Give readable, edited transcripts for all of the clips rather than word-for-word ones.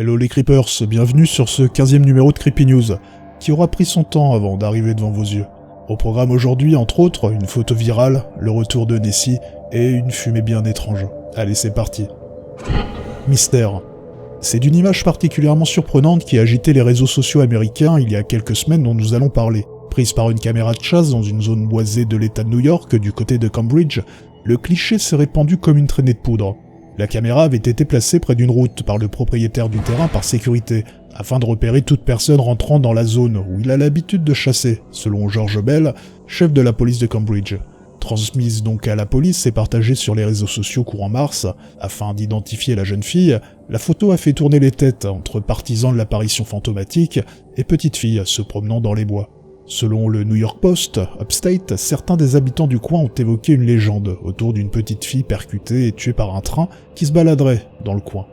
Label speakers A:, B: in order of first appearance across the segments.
A: Hello les Creepers, bienvenue sur ce 15e numéro de Creepy News, qui aura pris son temps avant d'arriver devant vos yeux. Au programme aujourd'hui, entre autres, une photo virale, le retour de Nessie et une fumée bien étrange. Allez, c'est parti. Mystère. C'est d'une image particulièrement surprenante qui a agité les réseaux sociaux américains il y a quelques semaines dont nous allons parler. Prise par une caméra de chasse dans une zone boisée de l'état de New York, du côté de Cambridge, le cliché s'est répandu comme une traînée de poudre. La caméra avait été placée près d'une route par le propriétaire du terrain par sécurité, afin de repérer toute personne rentrant dans la zone où il a l'habitude de chasser, selon George Bell, chef de la police de Cambridge. Transmise donc à la police et partagée sur les réseaux sociaux courant mars, afin d'identifier la jeune fille, la photo a fait tourner les têtes entre partisans de l'apparition fantomatique et petite fille se promenant dans les bois. Selon le New York Post, Upstate, certains des habitants du coin ont évoqué une légende autour d'une petite fille percutée et tuée par un train qui se baladerait dans le coin.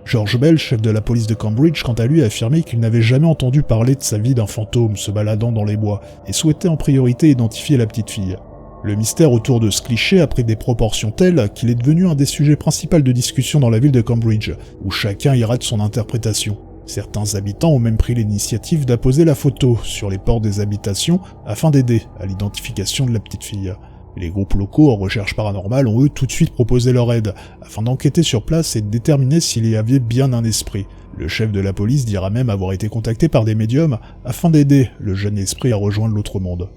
A: George Bell, chef de la police de Cambridge, quant à lui, a affirmé qu'il n'avait jamais entendu parler de sa vie d'un fantôme se baladant dans les bois et souhaitait en priorité identifier la petite fille. Le mystère autour de ce cliché a pris des proportions telles qu'il est devenu un des sujets principaux de discussion dans la ville de Cambridge, où chacun ira de son interprétation. Certains habitants ont même pris l'initiative d'apposer la photo sur les portes des habitations afin d'aider à l'identification de la petite fille. Les groupes locaux en recherche paranormale ont eux tout de suite proposé leur aide, afin d'enquêter sur place et de déterminer s'il y avait bien un esprit. Le chef de la police dira même avoir été contacté par des médiums afin d'aider le jeune esprit à rejoindre l'autre monde.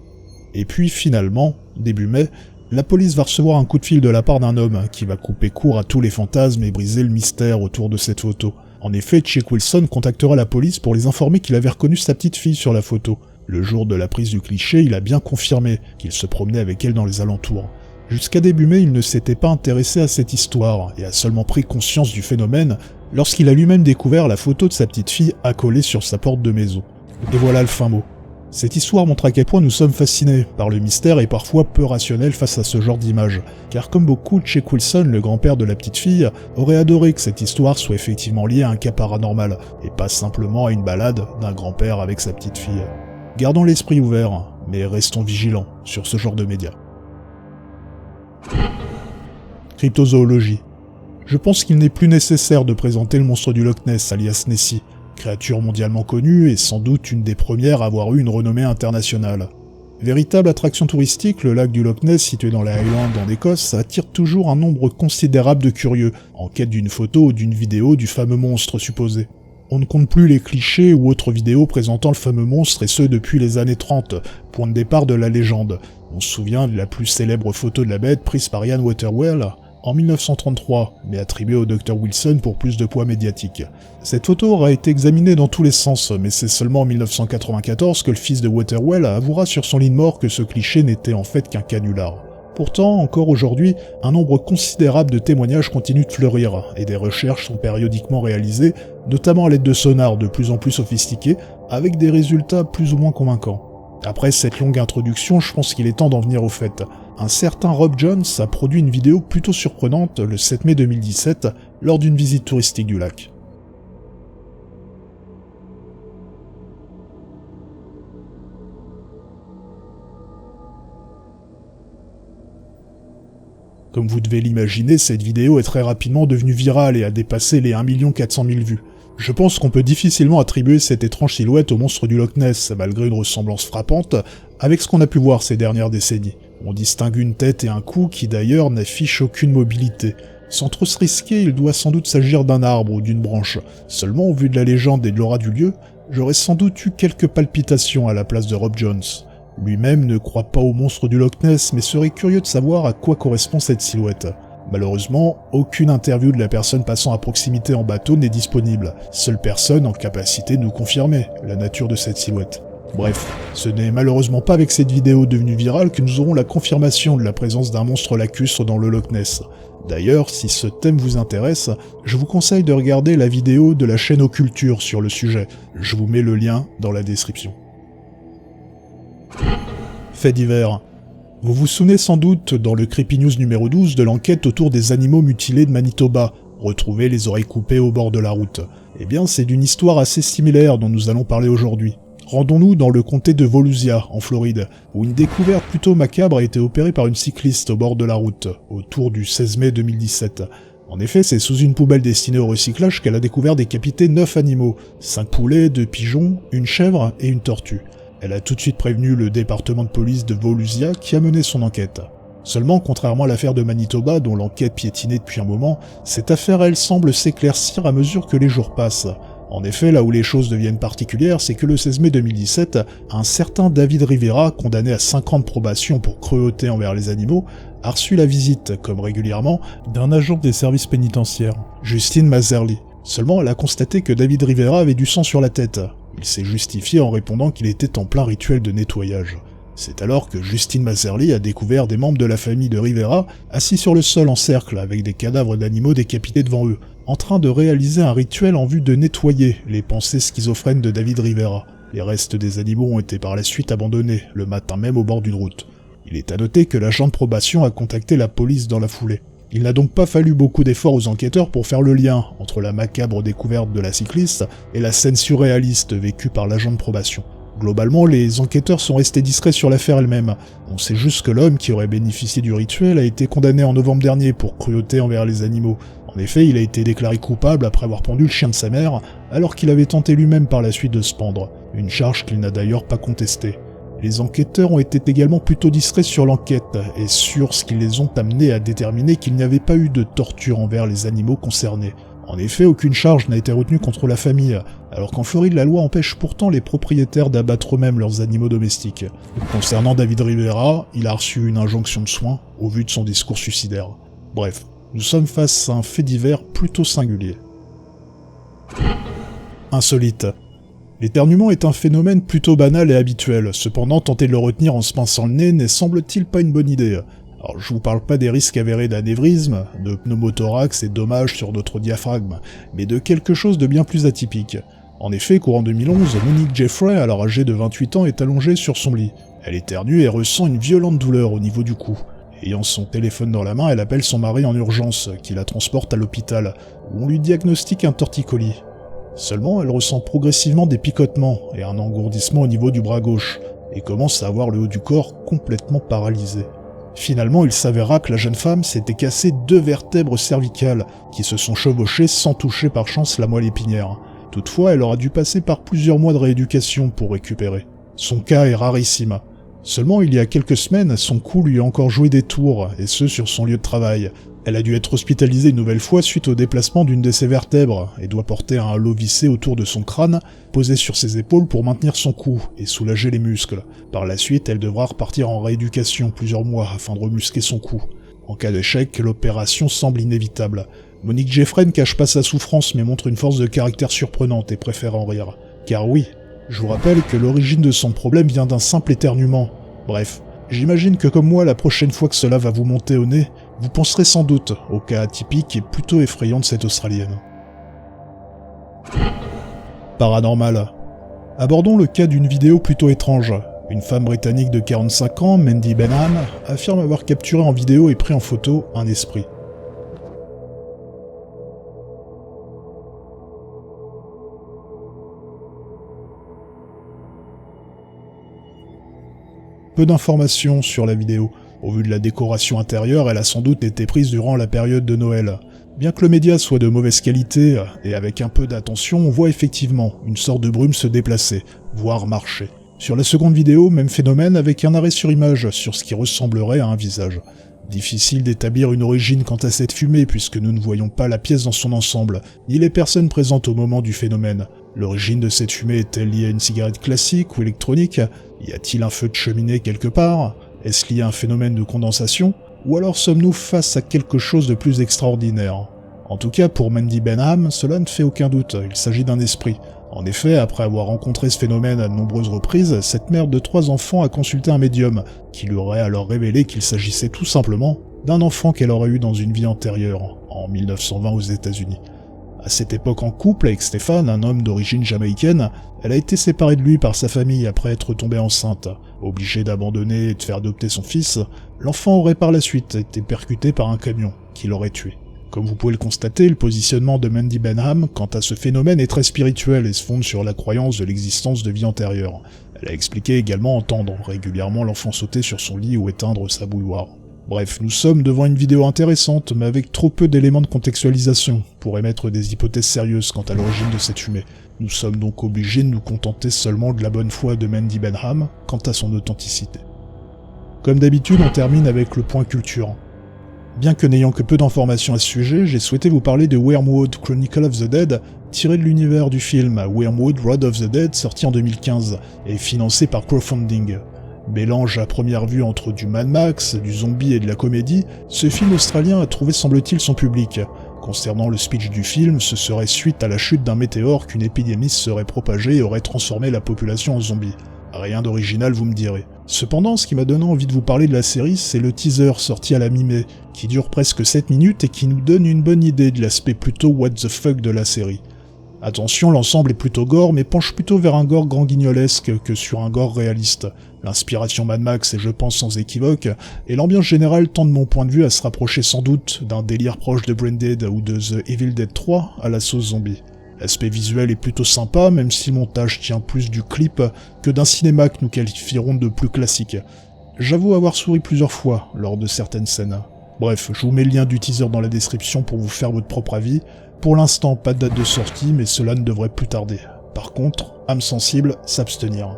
A: Et puis finalement, début mai, la police va recevoir un coup de fil de la part d'un homme qui va couper court à tous les fantasmes et briser le mystère autour de cette photo. En effet, Chick Wilson contactera la police pour les informer qu'il avait reconnu sa petite fille sur la photo. Le jour de la prise du cliché, il a bien confirmé qu'il se promenait avec elle dans les alentours. Jusqu'à début mai, il ne s'était pas intéressé à cette histoire et a seulement pris conscience du phénomène lorsqu'il a lui-même découvert la photo de sa petite fille accolée sur sa porte de maison. Et voilà le fin mot. Cette histoire montre à quel point nous sommes fascinés par le mystère et parfois peu rationnels face à ce genre d'image. Car comme beaucoup, Chick Wilson, le grand-père de la petite fille, aurait adoré que cette histoire soit effectivement liée à un cas paranormal, et pas simplement à une balade d'un grand-père avec sa petite fille. Gardons l'esprit ouvert, mais restons vigilants sur ce genre de médias. Cryptozoologie. Je pense qu'il n'est plus nécessaire de présenter le monstre du Loch Ness, alias Nessie, créature mondialement connue et sans doute une des premières à avoir eu une renommée internationale. Véritable attraction touristique, le lac du Loch Ness, situé dans les Highlands en Écosse, attire toujours un nombre considérable de curieux, en quête d'une photo ou d'une vidéo du fameux monstre supposé. On ne compte plus les clichés ou autres vidéos présentant le fameux monstre, et ce depuis les années 30, point de départ de la légende. On se souvient de la plus célèbre photo de la bête prise par Ian Waterwell en 1933, mais attribuée au Dr Wilson pour plus de poids médiatique. Cette photo aura été examinée dans tous les sens, mais c'est seulement en 1994 que le fils de Waterwell avouera sur son lit de mort que ce cliché n'était en fait qu'un canular. Pourtant, encore aujourd'hui, un nombre considérable de témoignages continue de fleurir, et des recherches sont périodiquement réalisées, notamment à l'aide de sonars de plus en plus sophistiqués, avec des résultats plus ou moins convaincants. Après cette longue introduction, je pense qu'il est temps d'en venir au fait. Un certain Rob Jones a produit une vidéo plutôt surprenante le 7 mai 2017 lors d'une visite touristique du lac. Comme vous devez l'imaginer, cette vidéo est très rapidement devenue virale et a dépassé les 1 400 000 vues. Je pense qu'on peut difficilement attribuer cette étrange silhouette au monstre du Loch Ness, malgré une ressemblance frappante avec ce qu'on a pu voir ces dernières décennies. On distingue une tête et un cou qui d'ailleurs n'affichent aucune mobilité. Sans trop se risquer, il doit sans doute s'agir d'un arbre ou d'une branche. Seulement, au vu de la légende et de l'aura du lieu, j'aurais sans doute eu quelques palpitations à la place de Rob Jones. Lui-même ne croit pas au monstre du Loch Ness, mais serait curieux de savoir à quoi correspond cette silhouette. Malheureusement, aucune interview de la personne passant à proximité en bateau n'est disponible. Seule personne en capacité de nous confirmer la nature de cette silhouette. Bref, ce n'est malheureusement pas avec cette vidéo devenue virale que nous aurons la confirmation de la présence d'un monstre lacustre dans le Loch Ness. D'ailleurs, si ce thème vous intéresse, je vous conseille de regarder la vidéo de la chaîne Occulture sur le sujet. Je vous mets le lien dans la description. Fait divers. Vous vous souvenez sans doute, dans le Creepy News numéro 12, de l'enquête autour des animaux mutilés de Manitoba, retrouvés les oreilles coupées au bord de la route. Eh bien, c'est d'une histoire assez similaire dont nous allons parler aujourd'hui. Rendons-nous dans le comté de Volusia, en Floride, où une découverte plutôt macabre a été opérée par une cycliste au bord de la route, autour du 16 mai 2017. En effet, c'est sous une poubelle destinée au recyclage qu'elle a découvert décapiter 9 animaux, 5 poulets, 2 pigeons, une chèvre et une tortue. Elle a tout de suite prévenu le département de police de Volusia qui a mené son enquête. Seulement, contrairement à l'affaire de Manitoba, dont l'enquête piétinait depuis un moment, cette affaire, elle, semble s'éclaircir à mesure que les jours passent. En effet, là où les choses deviennent particulières, c'est que le 16 mai 2017, un certain David Rivera, condamné à 5 ans de probation pour cruauté envers les animaux, a reçu la visite, comme régulièrement, d'un agent des services pénitentiaires, Justine Maserly. Seulement, elle a constaté que David Rivera avait du sang sur la tête. Il s'est justifié en répondant qu'il était en plein rituel de nettoyage. C'est alors que Justine Maserly a découvert des membres de la famille de Rivera assis sur le sol en cercle avec des cadavres d'animaux décapités devant eux, en train de réaliser un rituel en vue de nettoyer les pensées schizophrènes de David Rivera. Les restes des animaux ont été par la suite abandonnés, le matin même au bord d'une route. Il est à noter que l'agent de probation a contacté la police dans la foulée. Il n'a donc pas fallu beaucoup d'efforts aux enquêteurs pour faire le lien entre la macabre découverte de la cycliste et la scène surréaliste vécue par l'agent de probation. Globalement, les enquêteurs sont restés discrets sur l'affaire elle-même. On sait juste que l'homme qui aurait bénéficié du rituel a été condamné en novembre dernier pour cruauté envers les animaux. En effet, il a été déclaré coupable après avoir pendu le chien de sa mère, alors qu'il avait tenté lui-même par la suite de se pendre, une charge qu'il n'a d'ailleurs pas contestée. Les enquêteurs ont été également plutôt discrets sur l'enquête, et sur ce qui les ont amenés à déterminer qu'il n'y avait pas eu de torture envers les animaux concernés. En effet, aucune charge n'a été retenue contre la famille, alors qu'en Floride, la loi empêche pourtant les propriétaires d'abattre eux-mêmes leurs animaux domestiques. Concernant David Rivera, il a reçu une injonction de soins au vu de son discours suicidaire. Bref, nous sommes face à un fait divers plutôt singulier. Insolite. L'éternuement est un phénomène plutôt banal et habituel, cependant tenter de le retenir en se pinçant le nez n'est semble-t-il pas une bonne idée. Alors je vous parle pas des risques avérés d'anévrisme, de pneumothorax et dommages sur notre diaphragme, mais de quelque chose de bien plus atypique. En effet, courant 2011, Monique Jeffrey, alors âgée de 28 ans, est allongée sur son lit. Elle éternue et ressent une violente douleur au niveau du cou. Ayant son téléphone dans la main, elle appelle son mari en urgence, qui la transporte à l'hôpital, où on lui diagnostique un torticolis. Seulement, elle ressent progressivement des picotements et un engourdissement au niveau du bras gauche, et commence à avoir le haut du corps complètement paralysé. Finalement, il s'avéra que la jeune femme s'était cassé 2 vertèbres cervicales, qui se sont chevauchées sans toucher par chance la moelle épinière. Toutefois, elle aura dû passer par plusieurs mois de rééducation pour récupérer. Son cas est rarissime. Seulement, il y a quelques semaines, son cou lui a encore joué des tours, et ce sur son lieu de travail. Elle a dû être hospitalisée une nouvelle fois suite au déplacement d'une de ses vertèbres, et doit porter un halo vissé autour de son crâne, posé sur ses épaules pour maintenir son cou et soulager les muscles. Par la suite, elle devra repartir en rééducation plusieurs mois afin de remuscler son cou. En cas d'échec, l'opération semble inévitable. Monique Jeffrey ne cache pas sa souffrance mais montre une force de caractère surprenante et préfère en rire. Car oui, je vous rappelle que l'origine de son problème vient d'un simple éternuement. Bref, j'imagine que comme moi, la prochaine fois que cela va vous monter au nez, vous penserez sans doute au cas atypique et plutôt effrayant de cette Australienne. Paranormal. Abordons le cas d'une vidéo plutôt étrange. Une femme britannique de 45 ans, Mandy Benham, affirme avoir capturé en vidéo et pris en photo un esprit. Peu d'informations sur la vidéo. Au vu de la décoration intérieure, elle a sans doute été prise durant la période de Noël. Bien que le média soit de mauvaise qualité, et avec un peu d'attention, on voit effectivement une sorte de brume se déplacer, voire marcher. Sur la seconde vidéo, même phénomène avec un arrêt sur image sur ce qui ressemblerait à un visage. Difficile d'établir une origine quant à cette fumée puisque nous ne voyons pas la pièce dans son ensemble, ni les personnes présentes au moment du phénomène. L'origine de cette fumée est-elle liée à une cigarette classique ou électronique? Y a-t-il un feu de cheminée quelque part? Est-ce lié à un phénomène de condensation? Ou alors sommes-nous face à quelque chose de plus extraordinaire? En tout cas, pour Mandy Benham, cela ne fait aucun doute, il s'agit d'un esprit. En effet, après avoir rencontré ce phénomène à de nombreuses reprises, cette mère de 3 enfants a consulté un médium, qui lui aurait alors révélé qu'il s'agissait tout simplement d'un enfant qu'elle aurait eu dans une vie antérieure, en 1920 aux États-Unis. À cette époque en couple avec Stéphane, un homme d'origine jamaïcaine, elle a été séparée de lui par sa famille après être tombée enceinte. Obligée d'abandonner et de faire adopter son fils, l'enfant aurait par la suite été percuté par un camion, qui l'aurait tué. Comme vous pouvez le constater, le positionnement de Mandy Benham quant à ce phénomène est très spirituel et se fonde sur la croyance de l'existence de vie antérieure. Elle a expliqué également entendre régulièrement l'enfant sauter sur son lit ou éteindre sa bouilloire. Bref, nous sommes devant une vidéo intéressante, mais avec trop peu d'éléments de contextualisation pour émettre des hypothèses sérieuses quant à l'origine de cette fumée. Nous sommes donc obligés de nous contenter seulement de la bonne foi de Mandy Benham quant à son authenticité. Comme d'habitude, on termine avec le point culture. Bien que n'ayant que peu d'informations à ce sujet, j'ai souhaité vous parler de Wormwood Chronicle of the Dead, tiré de l'univers du film Wormwood Road of the Dead, sorti en 2015, et financé par crowdfunding. Mélange à première vue entre du Mad Max, du zombie et de la comédie, ce film australien a trouvé semble-t-il son public. Concernant le speech du film, ce serait suite à la chute d'un météore qu'une épidémie se serait propagée et aurait transformé la population en zombies. Rien d'original, vous me direz. Cependant, ce qui m'a donné envie de vous parler de la série, c'est le teaser sorti à la mi-mai, qui dure presque 7 minutes et qui nous donne une bonne idée de l'aspect plutôt what the fuck de la série. Attention, l'ensemble est plutôt gore, mais penche plutôt vers un gore grand guignolesque que sur un gore réaliste. L'inspiration Mad Max est, je pense, sans équivoque, et l'ambiance générale tend de mon point de vue à se rapprocher sans doute d'un délire proche de Branded ou de The Evil Dead 3 à la sauce zombie. L'aspect visuel est plutôt sympa, même si le montage tient plus du clip que d'un cinéma que nous qualifierons de plus classique. J'avoue avoir souri plusieurs fois lors de certaines scènes. Bref, je vous mets le lien du teaser dans la description pour vous faire votre propre avis. Pour l'instant, pas de date de sortie, mais cela ne devrait plus tarder. Par contre, âme sensible, s'abstenir.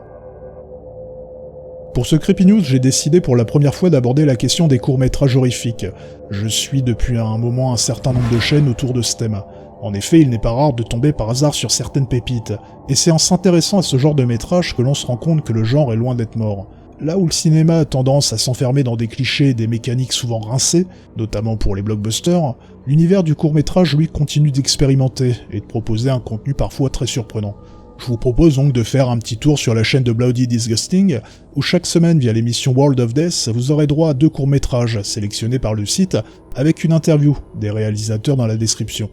A: Pour ce Creepy News, j'ai décidé pour la première fois d'aborder la question des courts-métrages horrifiques. Je suis depuis un moment un certain nombre de chaînes autour de ce thème. En effet, il n'est pas rare de tomber par hasard sur certaines pépites, et c'est en s'intéressant à ce genre de métrage que l'on se rend compte que le genre est loin d'être mort. Là où le cinéma a tendance à s'enfermer dans des clichés et des mécaniques souvent rincées, notamment pour les blockbusters, l'univers du court-métrage lui continue d'expérimenter et de proposer un contenu parfois très surprenant. Je vous propose donc de faire un petit tour sur la chaîne de Bloody Disgusting, où chaque semaine via l'émission World of Death, vous aurez droit à 2 courts-métrages sélectionnés par le site, avec une interview des réalisateurs dans la description.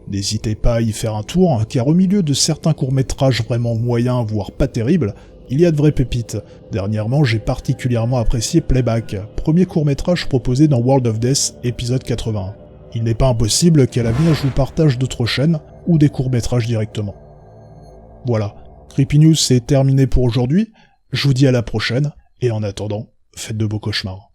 A: N'hésitez pas à y faire un tour, car au milieu de certains courts-métrages vraiment moyens, voire pas terribles, il y a de vraies pépites. Dernièrement, j'ai particulièrement apprécié Playback, premier court-métrage proposé dans World of Death, épisode 81. Il n'est pas impossible qu'à l'avenir je vous partage d'autres chaînes, ou des courts-métrages directement. Voilà, Creepy News c'est terminé pour aujourd'hui, je vous dis à la prochaine, et en attendant, faites de beaux cauchemars.